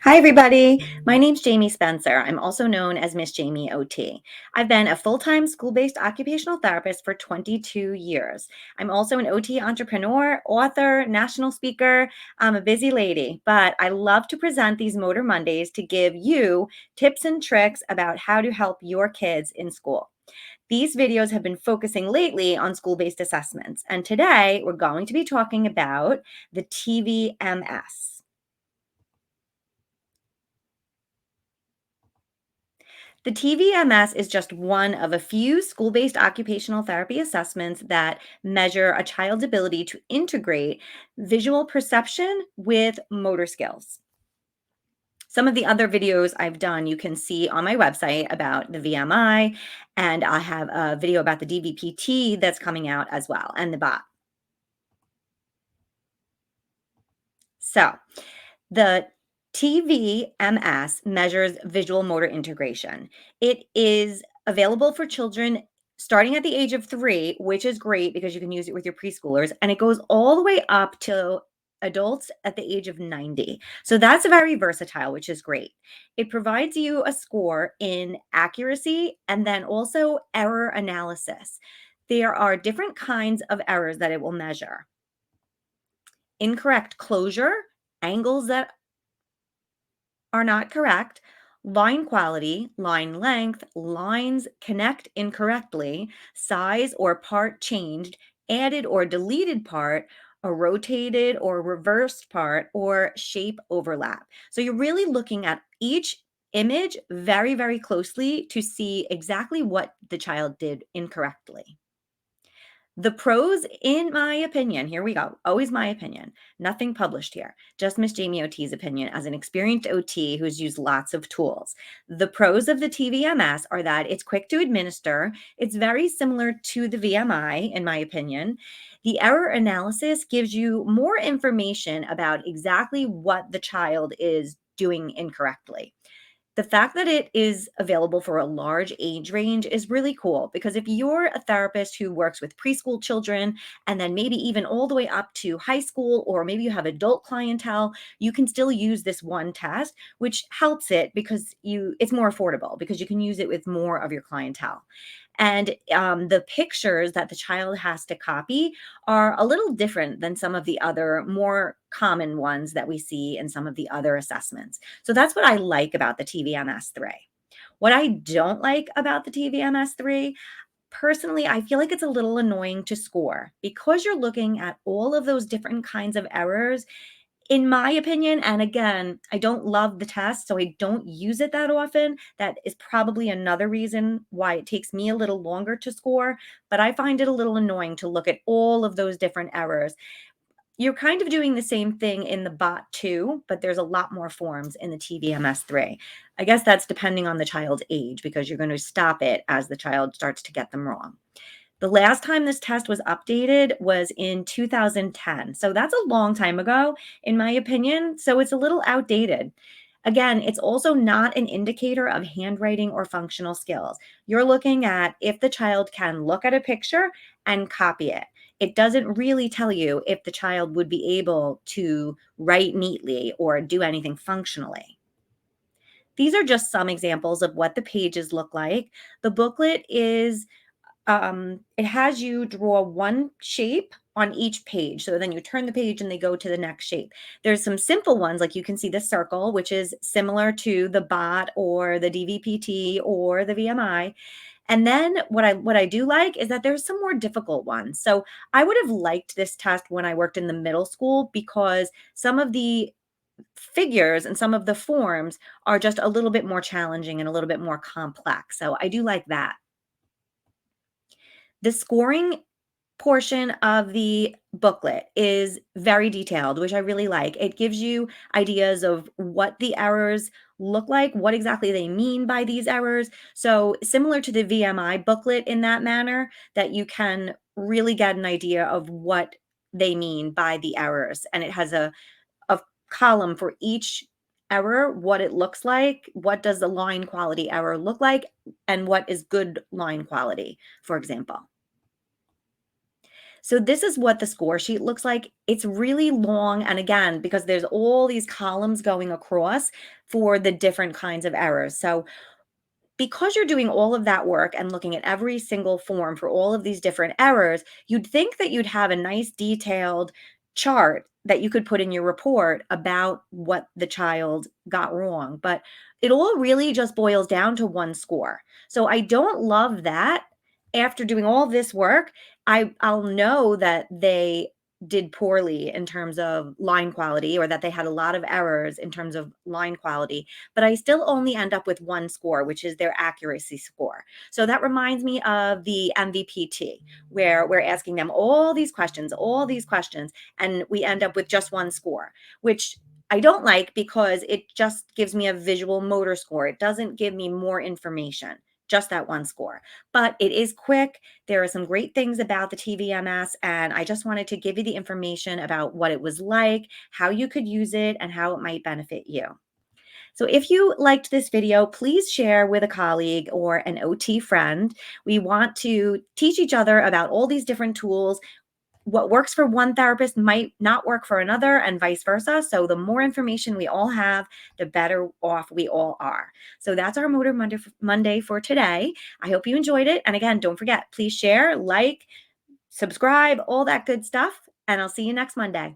Hi, everybody. My name's Jamie Spencer. I'm also known as Miss Jamie OT. I've been a full-time school-based occupational therapist for 22 years. I'm also an OT entrepreneur, author, national speaker. I'm a busy lady, but I love to present these Motor Mondays to give you tips and tricks about how to help your kids in school. These videos have been focusing lately on school-based assessments, and today we're going to be talking about the TVMS. The TVMS is just one of a few school-based occupational therapy assessments that measure a child's ability to integrate visual perception with motor skills. Some of the other videos I've done you can see on my website about the VMI, and I have a video about the DVPT that's coming out as well, and the BOT. So, the TVMS measures visual motor integration. It is available for children starting at the age of 3, which is great because you can use it with your preschoolers, and it goes all the way up to adults at the age of 90. So that's very versatile, which is great. It provides you a score in accuracy and then also error analysis. There are different kinds of errors that it will measure. Incorrect closure, angles that are not correct, line quality, line length, lines connect incorrectly, size or part changed, added or deleted part, a rotated or reversed part, or shape overlap. So you're really looking at each image very, very closely to see exactly what the child did incorrectly. The pros, in my opinion, here we go, always my opinion, nothing published here, just Miss Jamie OT's opinion as an experienced OT who's used lots of tools. The pros of the TVMS are that it's quick to administer, it's very similar to the VMI, in my opinion. The error analysis gives you more information about exactly what the child is doing incorrectly. The fact that it is available for a large age range is really cool because if you're a therapist who works with preschool children and then maybe even all the way up to high school, or maybe you have adult clientele, you can still use this one test, which helps it because it's more affordable because you can use it with more of your clientele. And the pictures that the child has to copy are a little different than some of the other more common ones that we see in some of the other assessments. So that's what I like about the TVMS-3. What I don't like about the TVMS-3, personally, I feel like it's a little annoying to score because you're looking at all of those different kinds of errors. In my opinion, and again, I don't love the test, so I don't use it that often. That is probably another reason why it takes me a little longer to score, but I find it a little annoying to look at all of those different errors. You're kind of doing the same thing in the bot too, but there's a lot more forms in the TVMS-3. I guess that's depending on the child's age because you're going to stop it as the child starts to get them wrong. The last time this test was updated was in 2010. So that's a long time ago, in my opinion. So it's a little outdated. Again, it's also not an indicator of handwriting or functional skills. You're looking at if the child can look at a picture and copy it. It doesn't really tell you if the child would be able to write neatly or do anything functionally. These are just some examples of what the pages look like. The booklet is it has you draw one shape on each page. So then you turn the page and they go to the next shape. There's some simple ones, like you can see the circle, which is similar to the BOT or the DVPT or the VMI. And then what I do like is that there's some more difficult ones. So I would have liked this test when I worked in the middle school because some of the figures and some of the forms are just a little bit more challenging and a little bit more complex. So I do like that. The scoring portion of the booklet is very detailed, which I really like. It gives you ideas of what the errors look like, what exactly they mean by these errors. So similar to the VMI booklet in that manner, that you can really get an idea of what they mean by the errors. And it has a column for each error, what it looks like, what does the line quality error look like, and what is good line quality, for example. So this is what the score sheet looks like. It's really long. And again, because there's all these columns going across for the different kinds of errors. So because you're doing all of that work and looking at every single form for all of these different errors, you'd think that you'd have a nice detailed chart that you could put in your report about what the child got wrong. But it all really just boils down to one score. So I don't love that. After doing all this work, I'll know that they did poorly in terms of line quality, or that they had a lot of errors in terms of line quality, but I still only end up with one score, which is their accuracy score. So that reminds me of the MVPT, where we're asking them all these questions, and we end up with just one score, which I don't like because it just gives me a visual motor score. It doesn't give me more information, just that one score. But it is quick. There are some great things about the TVMS, and I just wanted to give you the information about what it was like, how you could use it, and how it might benefit you. So if you liked this video, please share with a colleague or an OT friend. We want to teach each other about all these different tools. What works for one therapist might not work for another, and vice versa. So the more information we all have, the better off we all are. So that's our Motor Monday for today. I hope you enjoyed it. And again, don't forget, please share, like, subscribe, all that good stuff. And I'll see you next Monday.